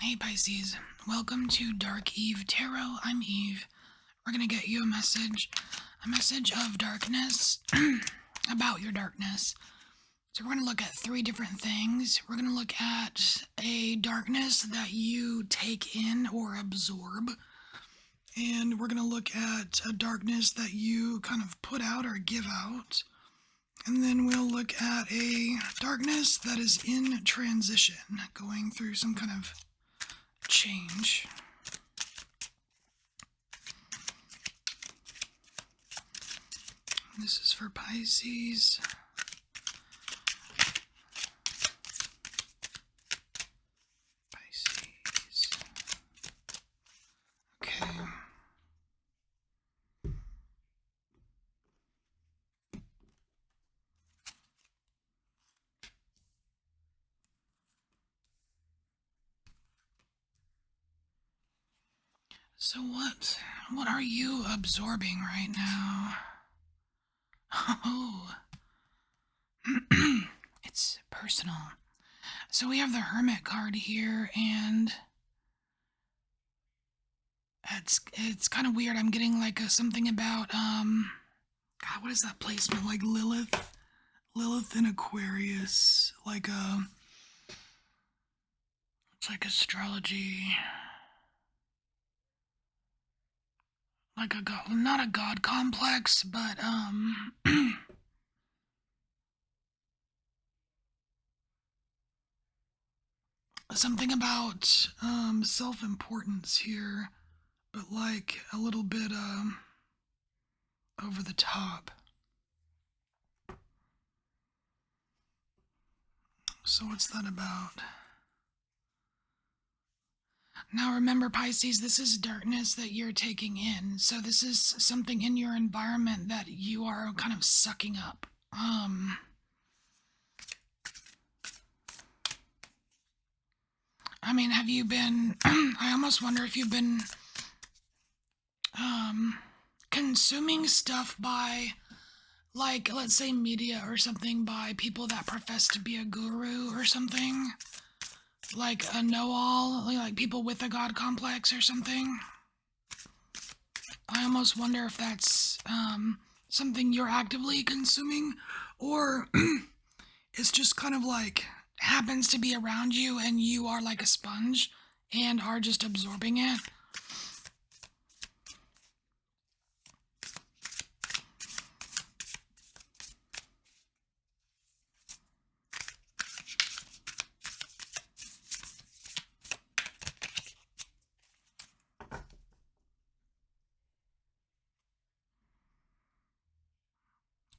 Hey Pisces, welcome to Dark Eve Tarot. I'm Eve. We're going to get you a message of darkness, about your darkness. So we're going to look at three different things. We're going to look at a darkness that you take in or absorb. And we're going to look at a darkness that you kind of put out or give out. And then we'll look at a darkness that is in transition, going through some kind of change. This is for Pisces. Pisces. Okay. So what are you absorbing right now? Oh, it's personal. So we have the Hermit card here, and it's kind of weird. I'm getting like something about God, what is that placement? Like Lilith in Aquarius, like it's like astrology, like a god, not a god complex, but something about self-importance here, but like a little bit over the top. So what's that about? Now remember, Pisces, this is darkness that you're taking in. So this is something in your environment that you are kind of sucking up. I mean, have you been, I almost wonder if you've been consuming stuff by, like, let's say media or something, by people that profess to be a guru or something. Like a know-all, like people with a god complex or something. I almost wonder if that's something you're actively consuming, or it's just kind of like happens to be around you and you are like a sponge and are just absorbing it.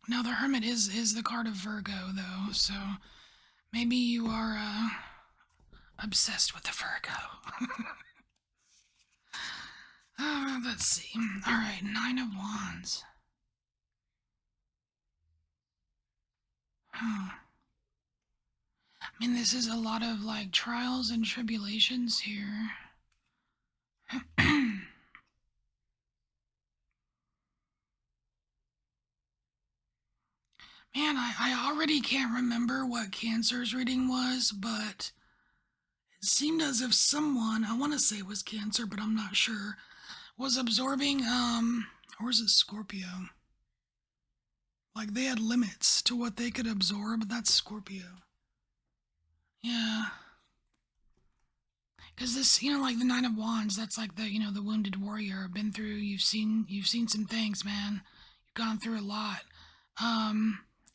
Now the Hermit is the card of Virgo though, so maybe you are obsessed with the Virgo. Let's see. All right, Nine of Wands. Huh. I mean, this is a lot of like trials and tribulations here. Man, I already can't remember what Cancer's reading was, but it seemed as if someone, I want to say it was Cancer, but I'm not sure, was absorbing, or is it Scorpio? Like they had limits to what they could absorb. That's Scorpio. Yeah. Because this, like the Nine of Wands, that's like the wounded warrior. Been through, you've seen some things, man. You've gone through a lot.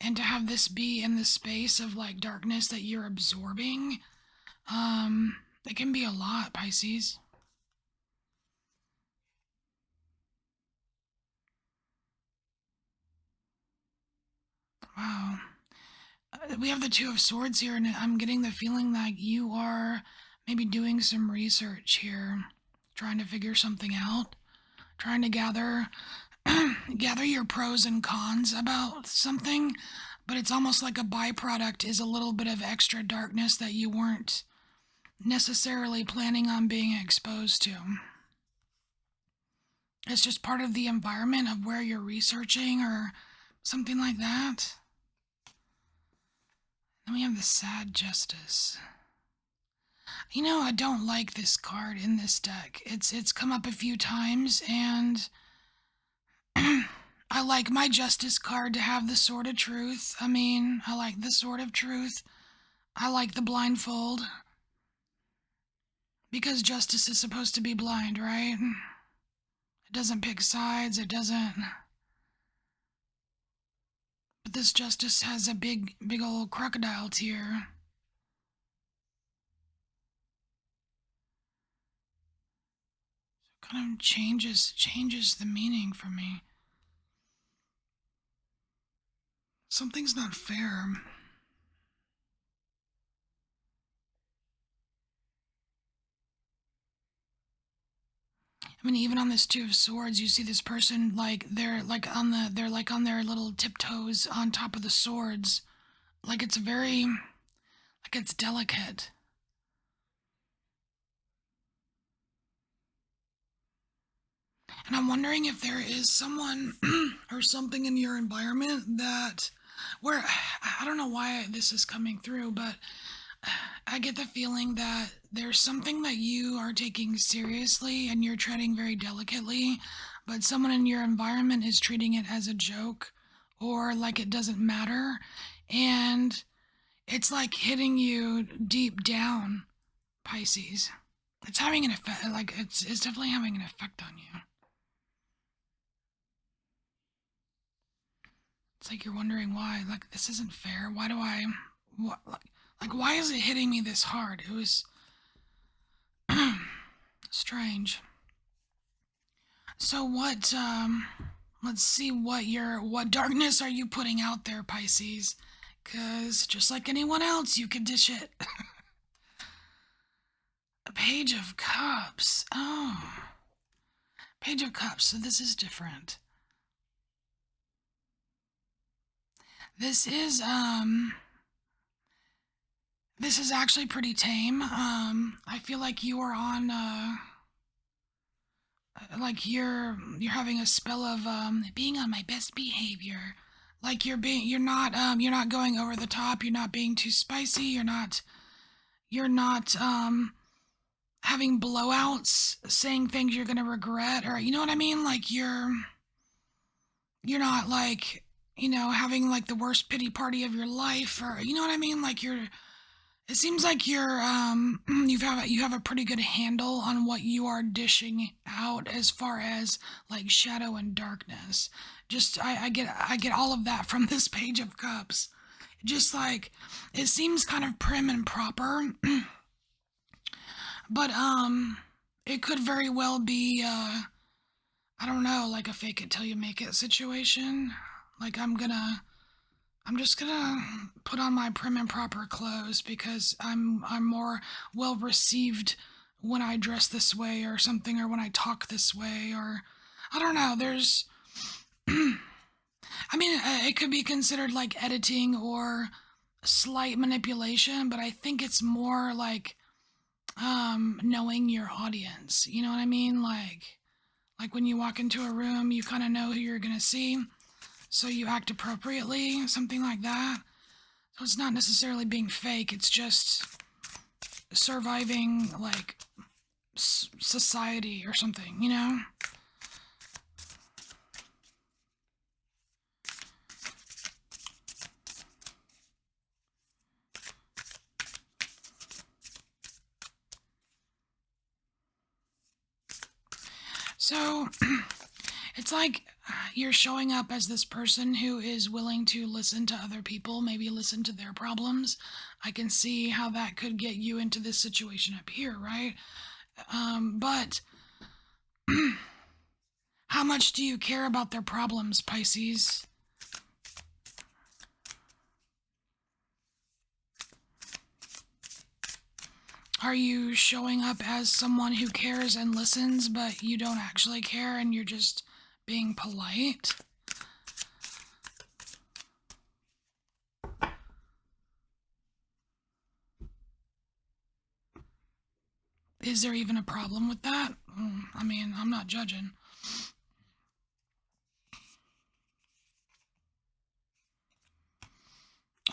And to have this be in the space of like darkness that you're absorbing, it can be a lot, Pisces. Wow. We have the Two of Swords here, and I'm getting the feeling that you are maybe doing some research here, trying to figure something out, trying to gather gather your pros and cons about something, but it's almost like a byproduct is a little bit of extra darkness that you weren't necessarily planning on being exposed to. It's just part of the environment of where you're researching or something like that. Then we have the Sad Justice. You know, I don't like this card in this deck. It's come up a few times, and I like my Justice card to have the Sword of Truth. I mean, I like the Sword of Truth. I like the blindfold. Because justice is supposed to be blind, right? It doesn't pick sides, it doesn't. But this justice has a big old crocodile tear. Kind of changes the meaning for me. Something's not fair. I mean, even on this Two of Swords, you see this person like they're like on their little tiptoes on top of the swords. Like it's very like it's delicate. And I'm wondering if there is someone or something in your environment that where I don't know why this is coming through, but I get the feeling that there's something that you are taking seriously and you're treading very delicately, but someone in your environment is treating it as a joke or like it doesn't matter. And it's like hitting you deep down, Pisces. It's having an effect, like it's definitely having an effect on you. It's like you're wondering why, like this isn't fair. Why do I, what, like why is it hitting me this hard? It was strange. So let's see what darkness are you putting out there, Pisces? Cause just like anyone else, you could dish it. A Page of Cups. Oh, Page of Cups. So this is different. This is this is actually pretty tame. I feel like you are on like you're having a spell of being on my best behavior. Like you're not going over the top, you're not being too spicy, you're not having blowouts, saying things you're going to regret, or you know what I mean? Like you're not like, you know, having like the worst pity party of your life, or you know what I mean? Like you're it seems like you have a pretty good handle on what you are dishing out as far as like shadow and darkness. Just I get all of that from this Page of Cups. Just like it seems kind of prim and proper, but it could very well be I don't know, like a fake it till you make it situation. Like I'm just gonna put on my prim and proper clothes because I'm more well received when I dress this way or something, or when I talk this way, or I don't know. There's, I mean, it could be considered like editing or slight manipulation, but I think it's more like knowing your audience. You know what I mean? Like when you walk into a room, you kind of know who you're gonna see, so you act appropriately, something like that. So it's not necessarily being fake, it's just surviving, like, society or something, you know? So, it's like you're showing up as this person who is willing to listen to other people, maybe listen to their problems. I can see how that could get you into this situation up here, right? But how much do you care about their problems, Pisces? Are you showing up as someone who cares and listens, but you don't actually care and you're just being polite? Is there even a problem with that? I mean, I'm not judging.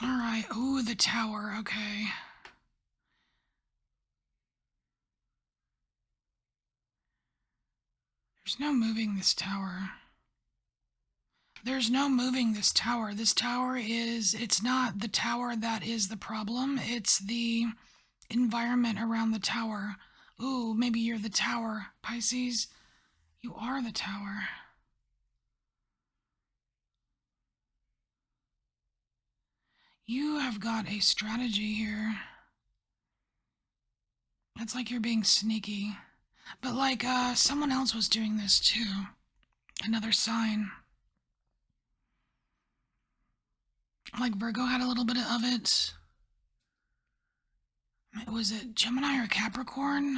Alright, ooh, the Tower, okay. There's no moving this tower. There's no moving this tower. This tower it's not the tower that is the problem. It's the environment around the tower. Ooh, maybe you're the tower, Pisces. You are the tower. You have got a strategy here. It's like you're being sneaky. But like, someone else was doing this too. Another sign. Like Virgo had a little bit of it. Was it Gemini or Capricorn?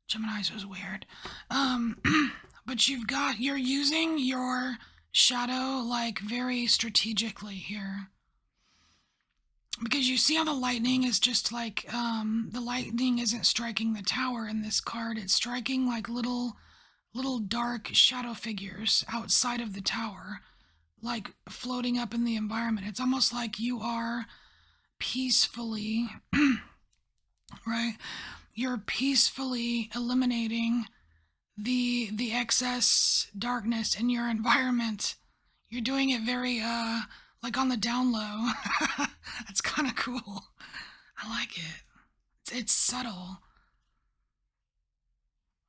Gemini's was weird. But you're using your shadow like very strategically here. Because you see how the lightning is just like, the lightning isn't striking the tower in this card. It's striking like little dark shadow figures outside of the tower, like floating up in the environment. It's almost like you are peacefully, right? You're peacefully eliminating the excess darkness in your environment. You're doing it very like on the down low. That's kind of cool. I like it. It's subtle.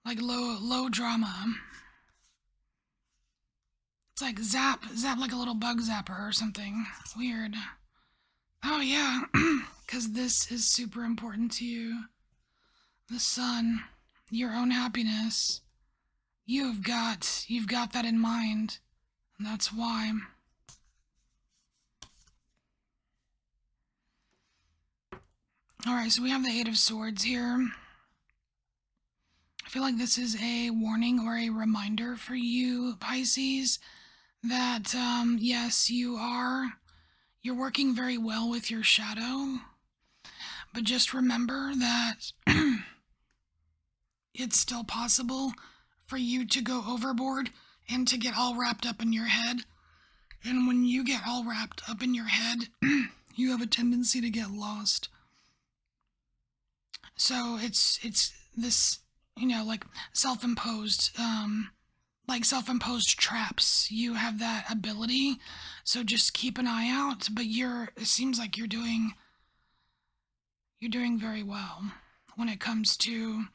Like low drama. It's like zap like a little bug zapper or something. Weird. Oh yeah, cuz this is super important to you. The sun, your own happiness. You've got that in mind. And that's why. Alright, so we have the Eight of Swords here. I feel like this is a warning or a reminder for you, Pisces, that yes, you're working very well with your shadow, but just remember that it's still possible for you to go overboard and to get all wrapped up in your head. And when you get all wrapped up in your head, you have a tendency to get lost. So it's this, like self-imposed traps. You have that ability. So just keep an eye out, but it seems like you're doing very well when it comes to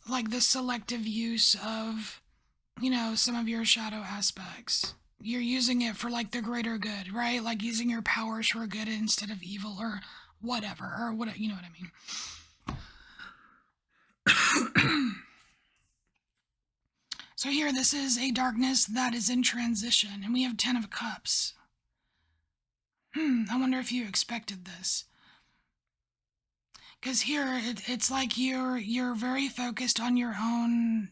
like the selective use of, some of your shadow aspects. You're using it for like the greater good, right? Like using your powers for good instead of evil or whatever, or what, you know what I mean? So here, this is a darkness that is in transition, and we have 10 of Cups. I wonder if you expected this. Because here, it's like you're very focused on your own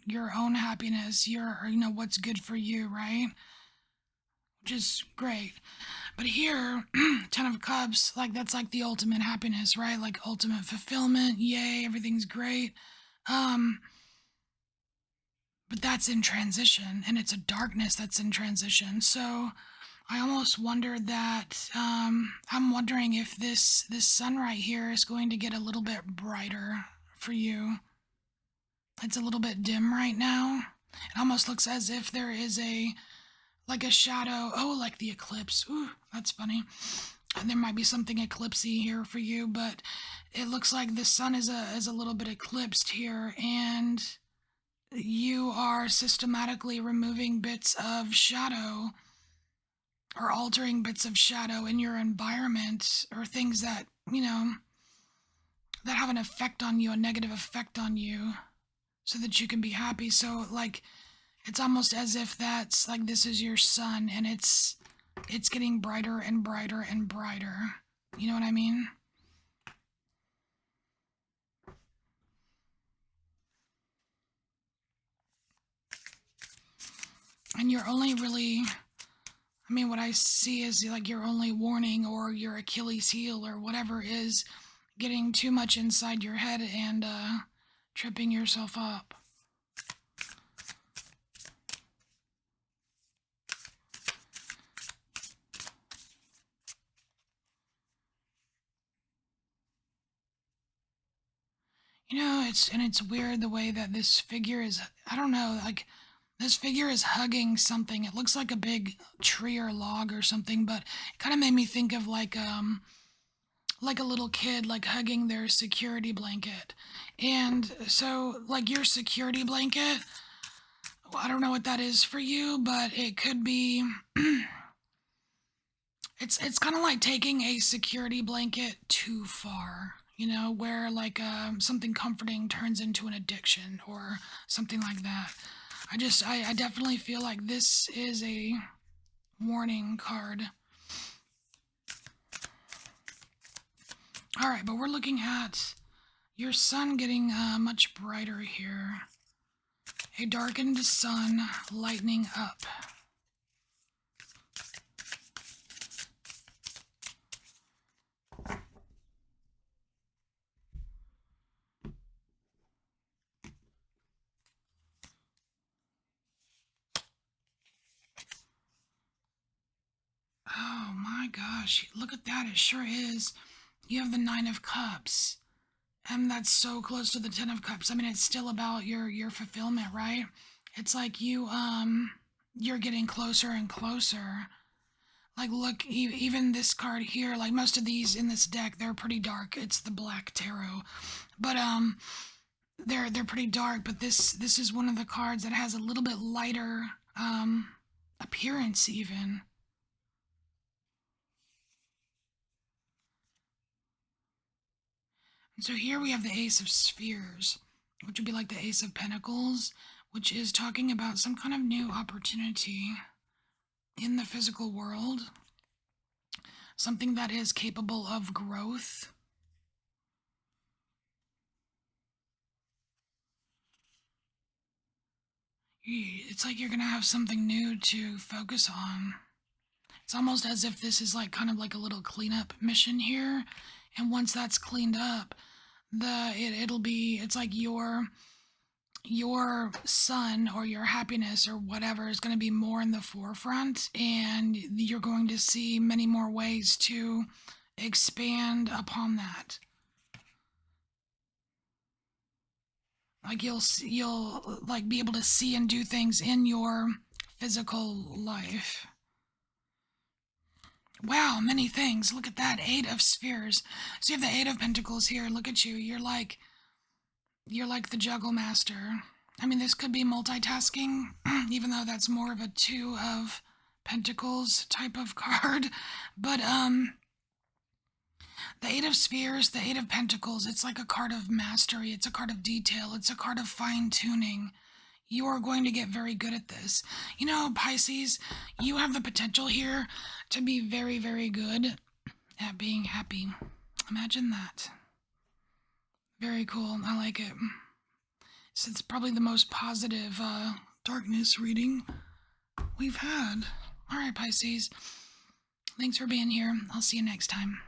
happiness, what's good for you, right? Which is great. But here, 10 of Cups, like that's like the ultimate happiness, right? Like ultimate fulfillment, yay, everything's great. But that's in transition, and it's a darkness that's in transition. So I almost wondered that, I'm wondering if this sun right here is going to get a little bit brighter for you. It's a little bit dim right now. It almost looks as if there is a shadow. Oh, like the eclipse. Ooh, that's funny. There might be something eclipsy here for you, but it looks like the sun is a little bit eclipsed here, and you are systematically removing bits of shadow or altering bits of shadow in your environment, or things that, that have an effect on you, a negative effect on you, so that you can be happy. So like it's almost as if that's like this is your sun, and it's getting brighter and brighter and brighter. You know what I mean? And you're only really, what I see is like your only warning or your Achilles heel or whatever is getting too much inside your head and tripping yourself up. It's weird the way that this figure is, I don't know, like This figure is hugging something. It looks like a big tree or log or something, but it kind of made me think of like a little kid like hugging their security blanket. And so like your security blanket, well, I don't know what that is for you, but it could be it's kind of like taking a security blanket too far, you know, where like something comforting turns into an addiction or something like that. I definitely feel like this is a warning card. All right, but we're looking at your sun getting much brighter here. A darkened sun lightening up. Oh my gosh, look at that, it sure is. You have the Nine of Cups. And that's so close to the Ten of Cups. I mean, it's still about your fulfillment, right? It's like you're getting closer and closer. Like, look, even this card here, like most of these in this deck, they're pretty dark. It's the Black Tarot, but they're pretty dark. But this is one of the cards that has a little bit lighter appearance, even. So here we have the Ace of Spheres, which would be like the Ace of Pentacles, which is talking about some kind of new opportunity in the physical world, something that is capable of growth. It's like you're going to have something new to focus on. It's almost as if this is like kind of like a little cleanup mission here. And once that's cleaned up, it'll be, it's like your sun or your happiness or whatever is going to be more in the forefront, and you're going to see many more ways to expand upon that. Like you'll like be able to see and do things in your physical life. Wow, many things. Look at that, Eight of Spheres. So you have the Eight of Pentacles here. Look at you. You're like the juggle master. I mean, this could be multitasking, even though that's more of a Two of Pentacles type of card. But the Eight of Spheres, the Eight of Pentacles, it's like a card of mastery. It's a card of detail. It's a card of fine-tuning. You are going to get very good at this. You know, Pisces, you have the potential here to be very, very good at being happy. Imagine that. Very cool. I like it. So it's probably the most positive darkness reading we've had. All right, Pisces. Thanks for being here. I'll see you next time.